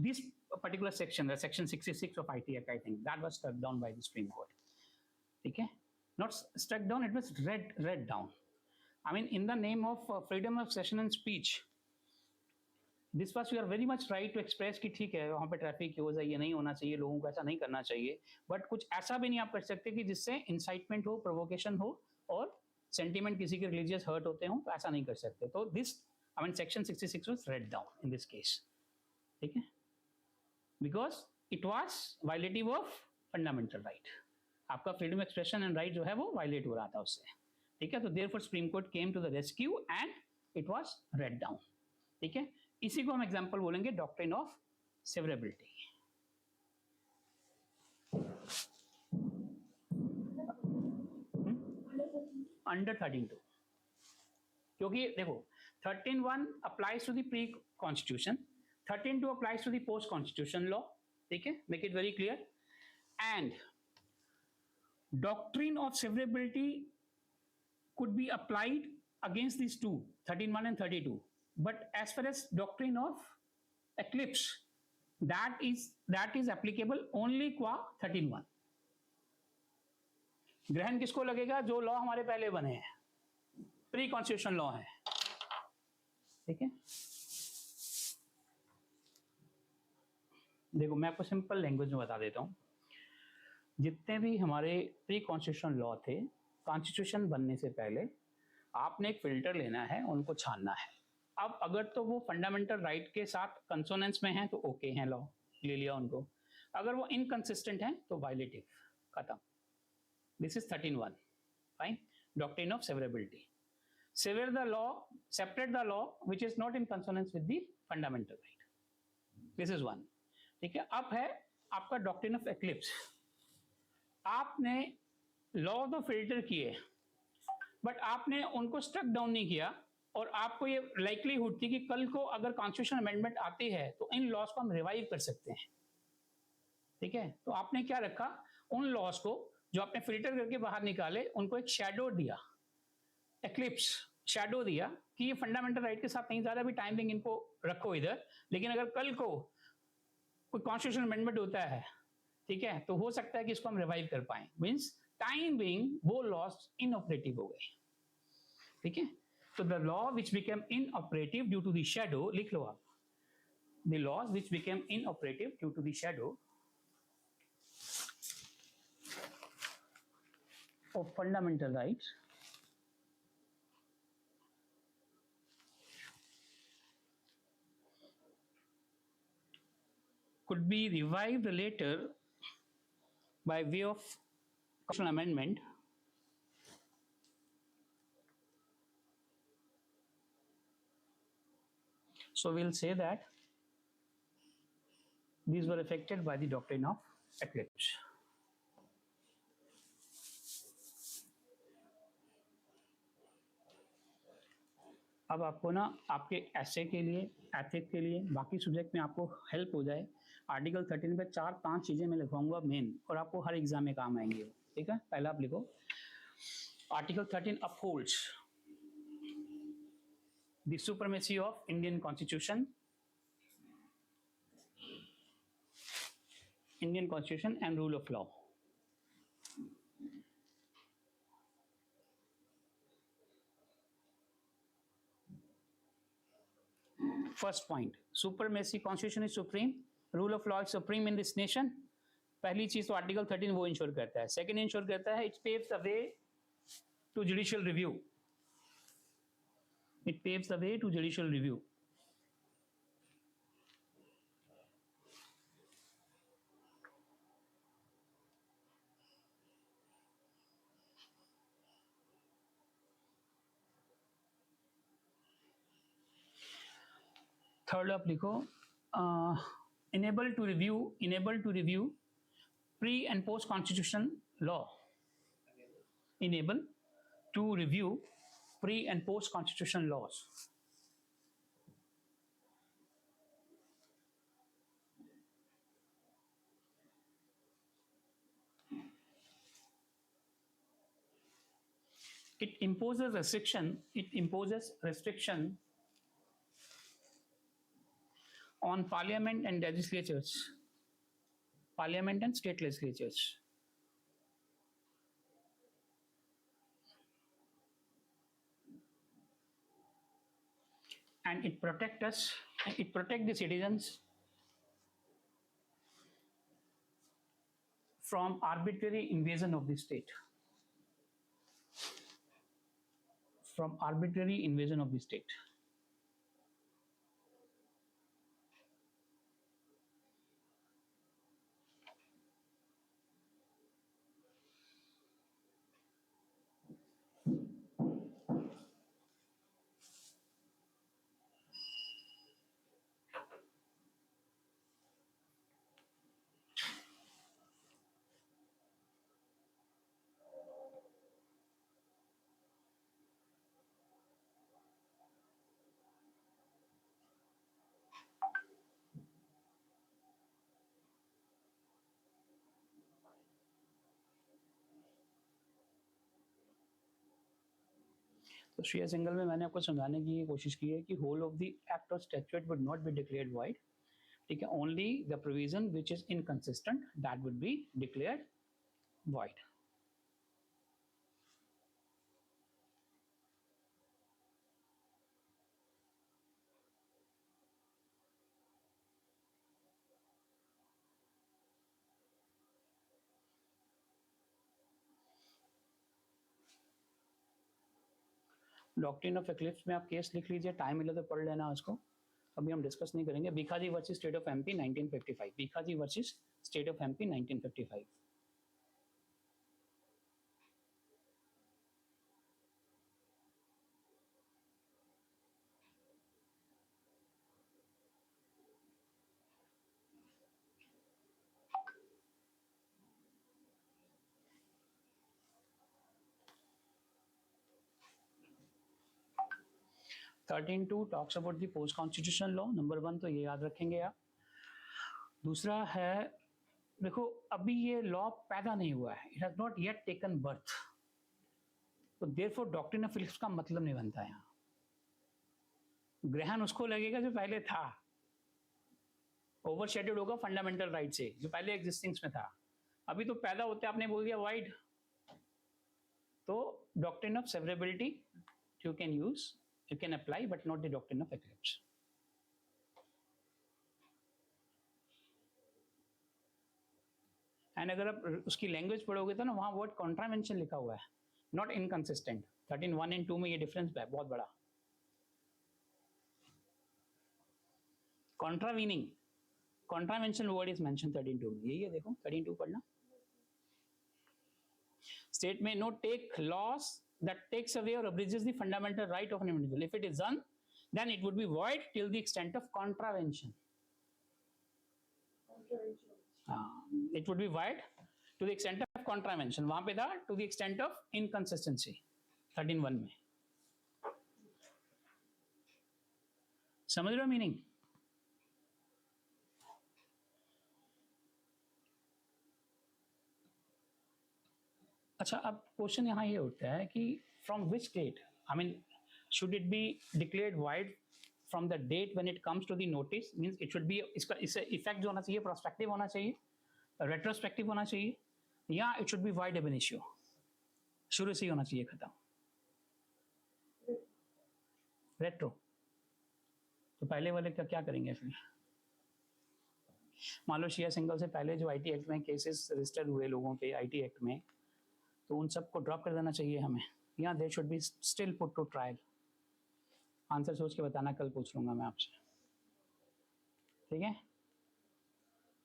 this particular section, the section 66 of IT Act, I think, that was struck down by the Supreme Court. Okay? Not struck down, it was read down. I mean, in the name of freedom of expression and speech, this was you are very much right to express कि ठीक है वहाँ पे traffic हो जाए, ये नहीं होना चाहिए, लोगों को ऐसा नहीं करना चाहिए, बट कुछ ऐसा भी नहीं आप कर सकते कि जिससे इंसाइटमेंट हो, प्रोवोकेशन हो और सेंटीमेंट किसी के रिलीजियस हर्ट होते हो, तो ऐसा नहीं कर सकते. तो this I mean section 66 was read down in this case. ठीक है, because it was violative of fundamental right. आपका फ्रीडम एक्सप्रेशन एंड राइट जो है वो वायलेट हो रहा था उससे. ठीक है, तो therefore supreme court came to the rescue and it was read down. ठीक है, इसी को हम एग्जांपल बोलेंगे डॉक्ट्रिन ऑफ सेवरेबिलिटी. अंडर 13(2), क्योंकि देखो 13(1) applies to the pre constitution, 13(2) applies to the post constitution law. ठीक है, make it very clear. And doctrine of severability could be applied against these two, 13.1 and 32. But as far as doctrine of eclipse, that is applicable only qua 13.1. ग्रहण किसको लगेगा? जो law हमारे पहले बने हैं, प्री कॉन्स्टिट्यूशन लॉ है, ठीक है. देखो मैं आपको सिंपल लैंग्वेज में बता देता हूं. जितने भी हमारे प्री कॉन्स्टिट्यूशन लॉ थे, कॉन्स्टिट्यूशन बनने से पहले आपने एक फिल्टर लेना है, उनको छानना है. अब अगर तो वो फंडामेंटल राइट के साथ कंसोनेंस में है तो ओके हैं, लॉ ले लिया उनको. अगर वो इनकंसिस्टेंट है तो वायलेटिव, खत्म. This is 13.1. Fine. Doctrine of severability. Sever the law, separate the law which is not in consonance with the fundamental right. This is 1. ठीक है. अब है आपका डॉक्ट्रिन ऑफ एक्लिप्स. आपने लॉ तो फिल्टर किए, बट आपने उनको स्ट्रक डाउन नहीं किया, और आपको ये लाइकलीहुड थी कि कल को अगर कॉन्स्टिट्यूशन अमेंडमेंट आती है तो इन लॉस को हम रिवाइव कर सकते हैं. ठीक है. तो आपने क्या रखा? उन लॉस को जो आपने फिल्टर करके बाहर निकाले, उनको एक शैडो दिया, एक्लिप्स शैडो दिया कि ये फंडामेंटल राइट के साथ नहीं जा रहा, अभी टाइम बिंग इनको रखो इधर, लेकिन अगर कल को कोई कॉन्स्टिट्यूशन अमेंडमेंट होता है, ठीक है, तो हो सकता है कि इसको हम रिवाइव कर पाए. मींस टाइम बिंग वो लॉस इनऑपरेटिव हो गए. ठीक है. तो the law which became inoperative due to the shadow, लिख लो आप, the laws which became inoperative due to the shadow of fundamental rights could be revived later by way of constitutional amendment so we'll say that these were affected by the doctrine of eclipse. अब आपको ना आपके ऐसे के लिए, ethic के लिए, बाकी सब्जेक्ट में आपको हेल्प हो जाए, आर्टिकल 13 पे 4-5 चीजें मैं लिखवाऊंगा मेन, और आपको हर एग्जाम में काम आएंगे. ठीक है. पहला आप लिखो, article 13 upholds the supremacy of Indian constitution, Indian constitution and rule of law. First point, supremacy, constitution is supreme, rule of law is supreme in this nation. पहली चीज तो आर्टिकल 13 वो इंश्योर करता है. सेकंड इंश्योर करता है, it paves the way to judicial review. It paves the way to judicial review. Third आप लिखो, enable to review pre and post constitution law. Enable to review pre and post constitution laws. It imposes restriction on parliament and legislatures, parliament and state legislatures. And it protect the citizens from arbitrary invasion of the state. From arbitrary invasion of the state. तो Shreya single में मैंने आपको समझाने की कोशिश की है कि होल ऑफ द एक्ट और statute would not be declared wide, ठीक है, only the provision which is inconsistent that would be declared wide. Doctrine of eclipse में आप केस लिख लीजिए, टाइम मिले तो पढ़ लेना उसको, अभी हम डिस्कस नहीं करेंगे. Bhikaji versus state of MP 1955, Bhikaji versus state of MP 1955. Thirteen two talks about the post constitution law. Number 1 तो ये याद रखेंगे आप. दूसरा है, देखो अभी ये लॉ पैदा नहीं हुआ है, it has not yet taken birth, तो देयरफॉर डॉक्ट्रिन ऑफ फिलिप्स का मतलब नहीं बनता यहाँ. ग्रहण उसको लगेगा जो पहले था, ओवरशैडोड होगा फंडामेंटल राइट से जो पहले एग्जिस्टिंग्स में था. अभी तो पैदा होते आपने बोल दिया वाइड, तो doctrine of severability you can use, you can apply but not the doctrine of eclipse. And अगर आप उसकी लैंग्वेज पढ़ोगे तो ना वहां वर्ड कॉन्ट्रावेंशन लिखा हुआ है, नॉट इनकंसिस्टेंट. 13(1) and 2 में ये डिफरेंस है बहुत बड़ा. Contravening, contravention word is mention 13(2) में. यही है, देखो 13(2) पढ़ना. स्टेट में no take laws that takes away or abridges the fundamental right of an individual. If it is done, then it would be void till the extent of contravention. It would be void to the extent of contravention. वहां पे था to the extent of inconsistency 13(1) में. समझ रहे हो meaning? अच्छा, अब question यहाँ ये उठता है कि from which state, I mean should it be declared void from the date when it comes to the notice, means it should be, इसका इससे इफेक्ट जो होना चाहिए प्रोस्पेक्टिव होना चाहिए, रेट्रोस्पेक्टिव होना चाहिए, या इट शुड बी वाइड एब इनिशियो, शुरू से ही होना चाहिए खत्म. रेट्रो, तो पहले वाले क्या करेंगे फिर? मान लो श्रेया सिंगल से पहले जो आईटी एक्ट में केसेस रजिस्टर हुए लोगों पे आईटी एक्ट में, तो उन सबको ड्रॉप कर देना चाहिए हमें, या they should be still put to trial. Answer सोच के बताना, कल पूछ लूंगा मैं आपसे, ठीक है,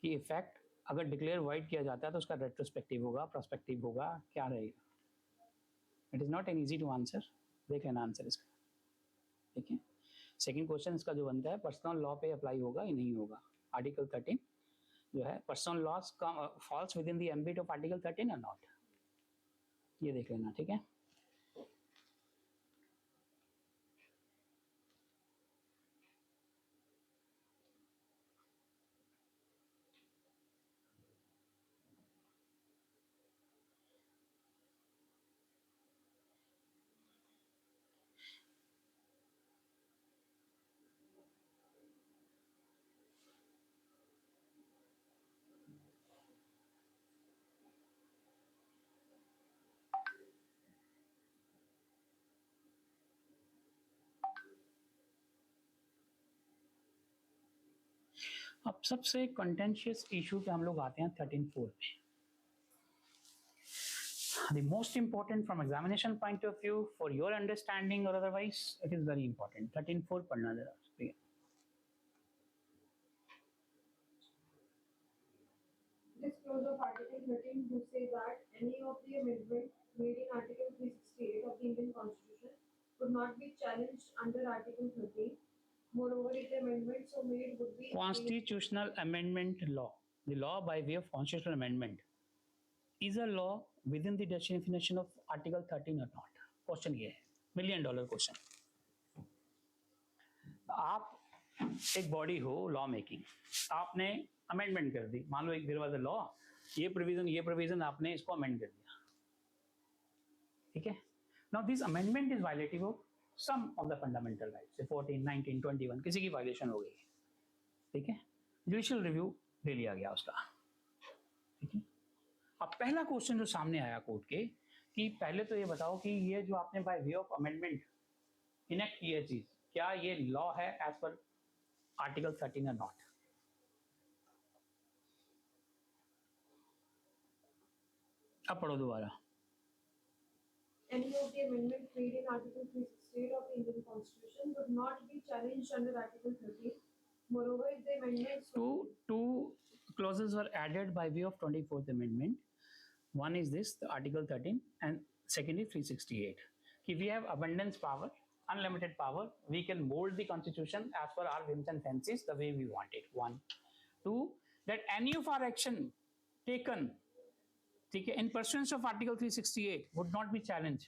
कि इफेक्ट अगर डिक्लेयर वाइड किया जाता है तो उसका रेट्रोस्पेक्टिव होगा, प्रोस्पेक्टिव होगा, क्या रहेगा? It is not an easy to answer. देख लेना आंसर इसका, ठीक है. सेकेंड क्वेश्चन इसका जो बनता है, पर्सनल लॉ पे अप्लाई होगा या नहीं होगा? आर्टिकल 13 जो है, personal laws falls within the ambit of article 13 और नॉट, ये देख लेना, ठीक है. अब सबसे कंटेंशियस इशू पे हम लोग आते हैं 13(4) पे. The most important from examination point of view for your understanding or otherwise, it is very important. 13(4) पढ़ना जरा. This clause of Article 13 do say that any of the amendments made in Article 368 of the Indian Constitution could not be challenged under Article 13. Moreover, if the amendments so made would be Constitutional amendment law, the law by way of constitutional amendment, is a law within the definition of Article 13 or not? Question ये है, $1 million question. आप एक body हो law making, आपने amendment कर दी, मान लो एक there was a law, ये प्रोविजन आपने इसको अमेंड कर दिया, ठीक है. Now this amendment is violative of some of the fundamental rights, say 14, 19, 21, किसी की violation हो गई, ठीक है, जुडिशियल रिव्यू ले लिया गया उसका, ठीक है। अब पहला क्वेश्चन जो सामने आया कोर्ट के कि पहले तो ये बताओ कि ये जो आपने by way of amendment enact की है चीज, क्या ये लॉ है एज पर आर्टिकल 13 और नॉट? अब पढ़ो दोबारा। Any of the amendments made in Article 368 of the Indian Constitution would not be challenged under Article 13. Moreover, if the amendments Two clauses were added by way of 24th Amendment. One is this, the Article 13, and second is 368. If we have abundance power, unlimited power, we can mold the Constitution as per our whims and fancies the way we want it. One. Two, that any of our action taken in pursuance of Article 368 would not be challenged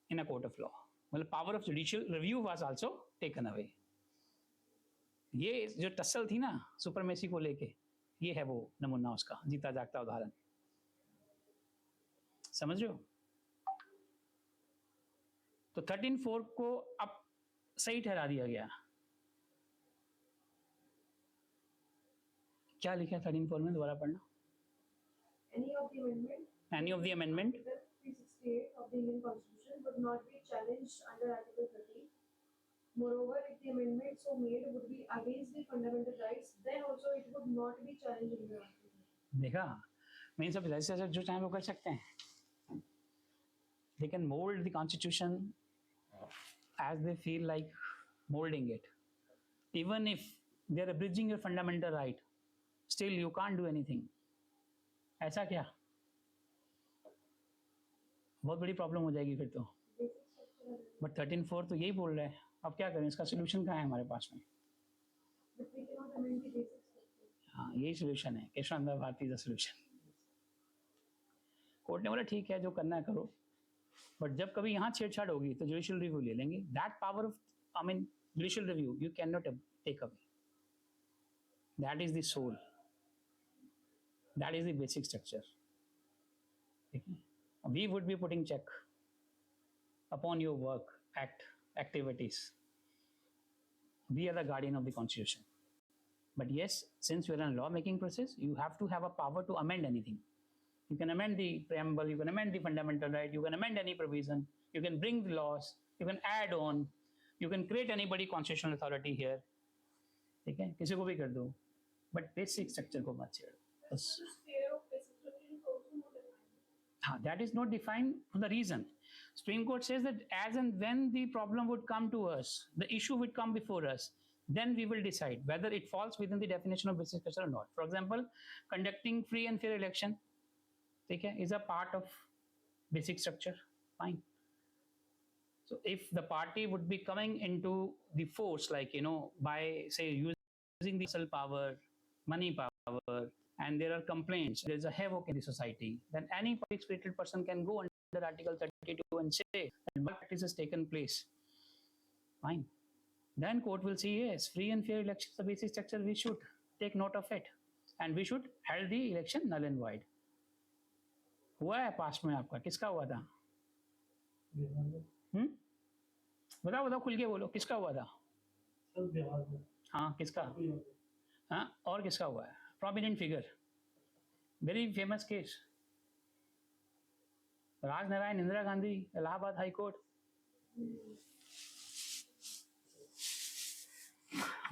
in a court of law. Well, power of judicial review was also taken away. ये जो tussle थी ना supremacy को लेके, ये है वो नमूना उसका, जीता जागता उदाहरण, समझ रहे हो? तो 13(4) को अब सही ठहरा दिया गया। क्या लिखा है 13(4) में, दोबारा पढ़ना। any of the amendment Article 368 of the Indian Constitution would not be challenged under Article 13. Moreover, if the amendments so made would be against the fundamental rights, then also it would not be challenged under Article 13. देखा, means अब legislature जो चाहे वो कर सकते हैं। They can mold the constitution as they feel like molding it. Even if they are abridging your fundamental right, still you can't do anything. ऐसा क्या? बहुत बड़ी प्रॉब्लम हो जाएगी फिर तो। बट 13(4) तो यही बोल रहा है, अब क्या करें, इसका सोल्यूशन कहाँ है हमारे पास में? हाँ, यही सोल्यूशन है, केशवानंद भारती का सोल्यूशन। कोर्ट ने बोला ठीक है, जो करना है करो, बट जब कभी यहाँ छेड़छाड़ होगी तो जुडिशियल रिव्यू ले लेंगे। That power of judicial review you can not take away. That is the soul, that is the basic structure. Okay. We would be putting check upon your work, activities. We are the guardian of the Constitution. But yes, since we are in a law making process, you have to have a power to amend anything. You can amend the preamble, you can amend the fundamental right, you can amend any provision, you can bring the laws, you can add on, you can create anybody constitutional authority here. ठीक है, किसी को भी कर दो, but basic structure को मत छेड़ो। That is not defined for the reason. Supreme Court says that as and when the problem would come to us, the issue would come before us, then we will decide whether it falls within the definition of basic structure or not. For example, conducting free and fair election, okay, is a part of basic structure. Fine. So if the party would be coming into the force, like, by say using the muscle power, money power, and there are complaints, there is a havoc in the society, then any public spirited person can go under Article 32 and say that what practice has taken place. Fine. Then court will say, yes, free and fair elections, the basic structure, we should take note of it. And we should hold the election null and void. हुआ है past में आपका? किसका हुआ था? बताओ खुल के बोलो, किसका हुआ था? हाँ, किसका? हाँ, और किसका हुआ है? Prominent figure, very famous case, Raj Narayan Indira Gandhi, Allahabad high court.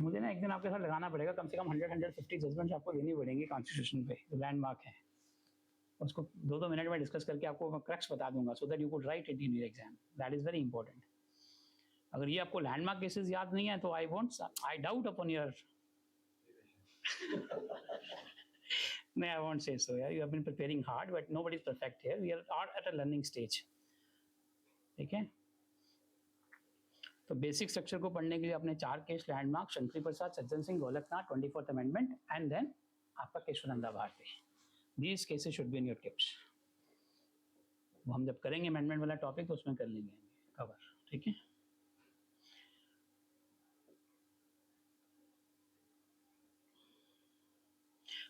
मुझे ना एक दिन आपके साथ लगाना पड़ेगा, कम से कम 100-150 जजमेंट्स आपको देनी पड़ेंगी कॉन्स्टिट्यूशन पे, जो लैंडमार्क है, उसको 2-2 मिनट में डिस्कस करके आपको क्रक्स बता दूंगा, so that you could write it in your exam. That is very important. अगर ये आपको लैंडमार्क केसेस याद नहीं है तो I doubt upon your No, I won't say so. Yeah, you have been preparing hard, but nobody is perfect here. We are at a learning stage. ठीक है? तो बेसिक स्ट्रक्चर को पढ़ने के लिए अपने 4 case landmark, Shankari Prasad, Sajjan Singh, Golaknath, 24th amendment, and then आपका Kesavananda Bharti. These cases should be in your tips. वो हम जब करेंगे अमेंडमेंट वाला टॉपिक तो उसमें कर लेंगे कवर, ठीक है?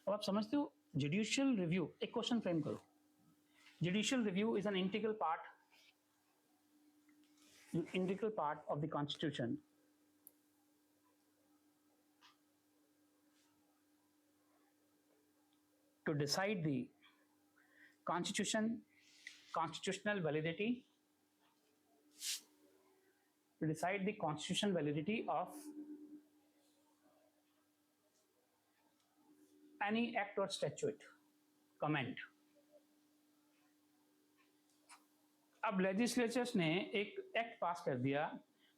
अब आप समझते हो जुडिशियल रिव्यू, एक क्वेश्चन फ्रेम करो, judicial review is an integral part integral part of the constitution to decide the constitutional validity, to decide the constitutional validity of any act or statute. Comment. अब legislatures ने एक act pass कर दिया,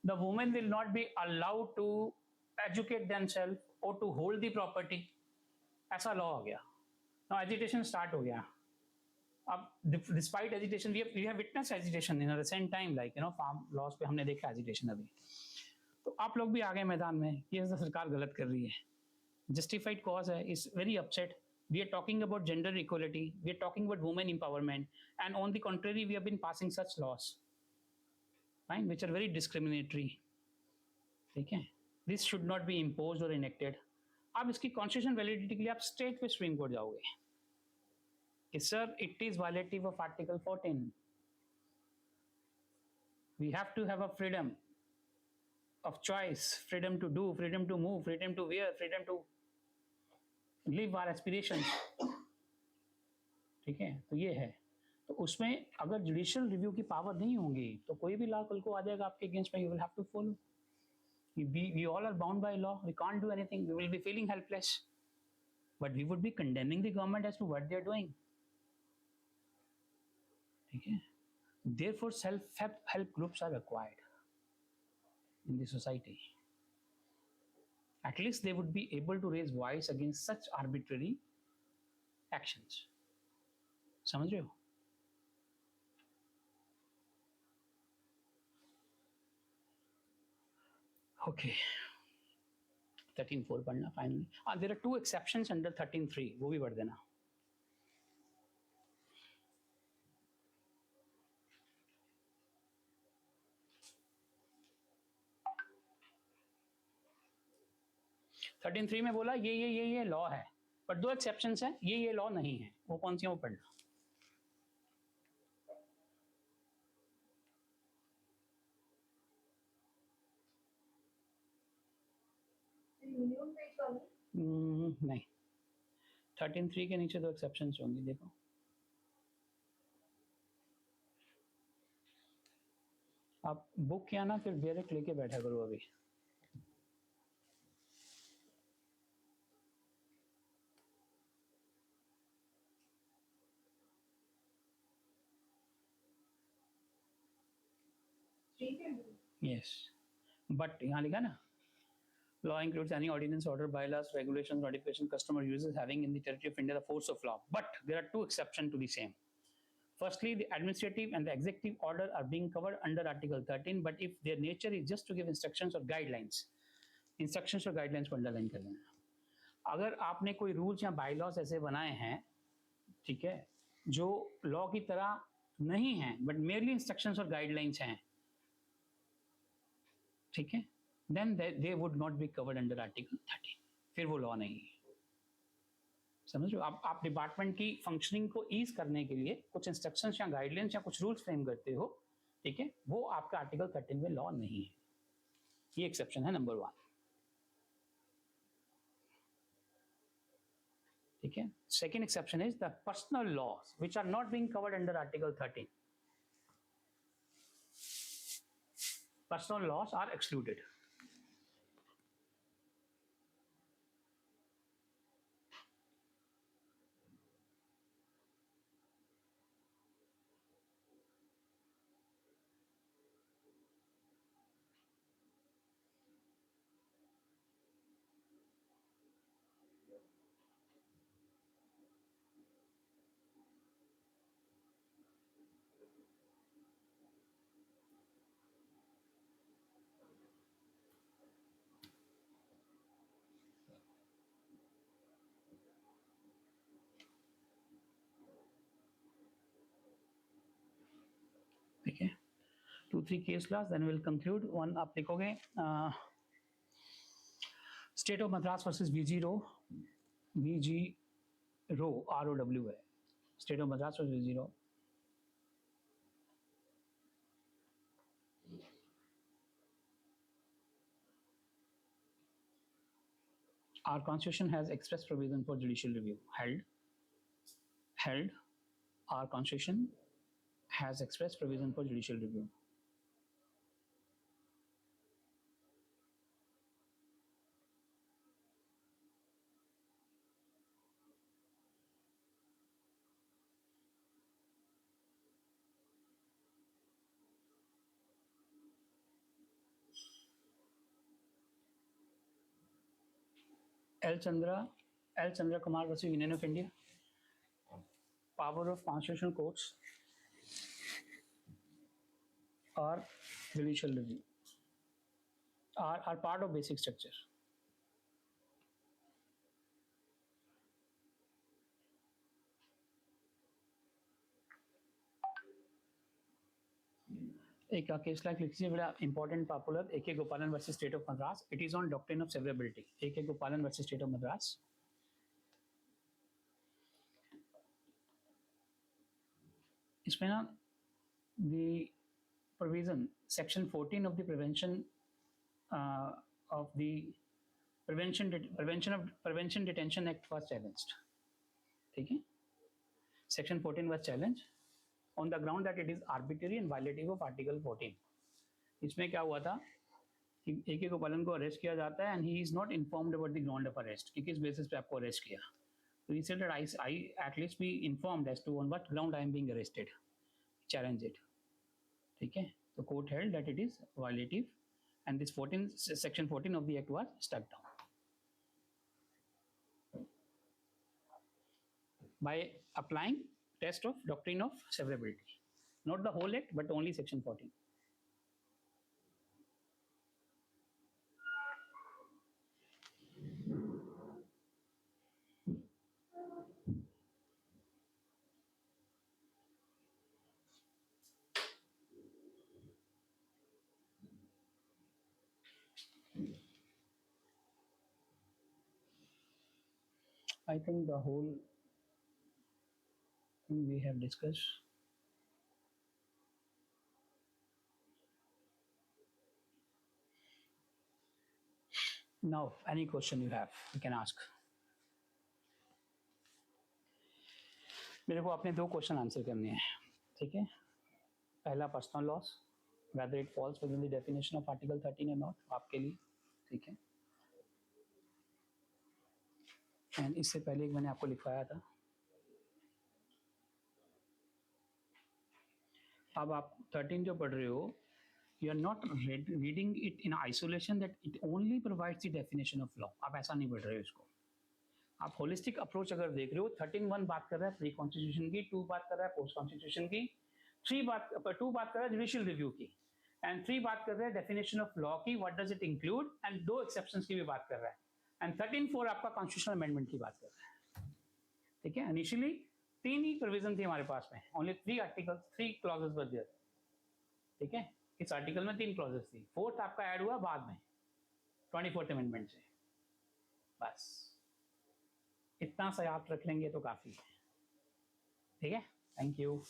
the women will not be allowed to educate themselves और to hold the property, ऐसा law आ गया. Now agitation start हो गया. अब despite agitation, we have witness agitation in recent time, like farm laws पे हमने देखा एजिटेशन अभी. तो आप लोग भी आ गए मैदान में, ये सरकार गलत कर रही है. जस्टिफाइड कॉज है, is very upset. We are talking about gender equality, we are talking about women empowerment, and on the contrary we have been passing such laws, right, which are very discriminatory. ठीक है, this should not be imposed or enacted. अब इसकी constitutional validity के लिए आप state पे supreme court जाओगे कि sir it is violative of article 14. We have to have a freedom of choice, freedom to do, freedom to move, freedom to wear, freedom to live our aspirations. ठीक है, तो ये है. तो उसमें अगर जुडिशियल रिव्यू की पावर नहीं होगी तो कोई भी लॉ कल को आ जाएगा आपके अगेंस्ट में, you will have to follow. We all are bound by law, we can't do anything, we will be feeling helpless, but we would be condemning the government as to what they are doing. ठीक है, therefore self help groups are required in the society. At least they would be able to raise voice against such arbitrary actions. समझ रहे हो? Okay. 13.4 पढ़ना finally. There are two exceptions under 13.3. वो भी पढ़ देना. थर्टीन थ्री में बोला ये लॉ है, पर दो एक्सेप्शंस हैं, ये लॉ नहीं है. वो कौन सी है वो पढ़ना. नहीं, 13.3 के नीचे दो एक्सेप्शंस होंगी, देखो. आप बुक किया ना, फिर डायरेक्ट लेके बैठा करो अभी. Yes, but यहाँ लिखा ना, law includes any ordinance, order, bylaws, regulations, notification, customer uses having in the territory of India the force of law. But there are two exceptions to the same. Firstly, the administrative and the executive order are being covered under Article 13, but if their nature is just to give instructions or guidelines, instructions or guidelines को underline कर लेना. अगर आपने कोई rules या bylaws ऐसे बनाए हैं, ठीक है, जो लॉ की तरह नहीं है बट मेरली इंस्ट्रक्शंस और गाइडलाइंस हैं, ठीक है, then they would not be covered under Article 13. फिर वो लॉ नहीं है. समझ लो, आप डिपार्टमेंट की फंक्शनिंग को ईज करने के लिए कुछ इंस्ट्रक्शंस या गाइडलाइंस या कुछ रूल्स फ्रेम करते हो, ठीक है, वो आपका आर्टिकल 13 में लॉ नहीं है. ये एक्सेप्शन है नंबर 1. ठीक है. Second exception is the personal laws which are not being covered under article 13. Personal laws are excluded. ठीक है, 2-3 case laws, then will conclude. One आप लिखोगे state of Madras versus VG row ROW है. State of Madras versus VG row. Our constitution has express provision for judicial review. Held. Our constitution has express provision for judicial review. L. Chandra Kumar versus Union of India. Power of constitutional courts or judicial review are part of basic structure. एक case like लिखिए बड़ा important popular A.K. Gopalan versus state of Madras. It is on doctrine of severability. A.K. Gopalan versus state of Madras. इसमें ना the provision section 14 of the prevention prevention detention act was challenged. ठीक है. Section 14 was challenged on the ground that it is arbitrary and violative of article 14. इसमें क्या हुआ था कि A.K. Gopalan को अरेस्ट किया जाता है and he is not informed about the ground of arrest कि किस बेसिस पे आपको अरेस्ट किया. So he said that I at least be informed as to on what ground I am being arrested. Challenge it. ठीक है. The court held that it is violative and this section 14 of the act was struck down by applying test of doctrine of severability. Not the whole act but only section 14. I think the whole thing we have discussed. Now, any question you have, you can ask. मेरे को अपने 2 question answer करने हैं. ठीक है. पहला personal loss, whether it falls within the definition of article 13 or not, आपके लिए. ठीक है. एंड इससे पहले एक मैंने आपको लिखवाया था. अब आप 13 जो पढ़ रहे हो, you are not reading it in isolation that it only provides the definition of law. आप ऐसा नहीं पढ़ रहे हो इसको. आप होलिस्टिक अप्रोच अगर देख रहे हो, 13(1) बात कर रहा है प्री कॉन्स्टिट्यूशन की, 2 बात कर रहा है पोस्ट कॉन्स्टिट्यूशन की, 2 बात कर रहा है जुडिशियल रिव्यू की, एंड 3 बात कर रहा है डेफिनेशन ऑफ लॉ की, what does it include, and 2 exceptions की भी बात कर रहा है, एंड 13(4) आपका कॉन्स्टिट्यूशनल अमेंडमेंट की बात कर रहा है. ठीक है. इनिशियली 3 ही प्रोविजन थी हमारे पास में, only 3 articles, 3 clauses were there. ठीक है. इस आर्टिकल में 3 क्लॉजेस थी, 4th आपका ऐड हुआ बाद में 24th अमेंडमेंट से. बस इतना सा याद रख लेंगे तो काफी है. ठीक है. Thank you.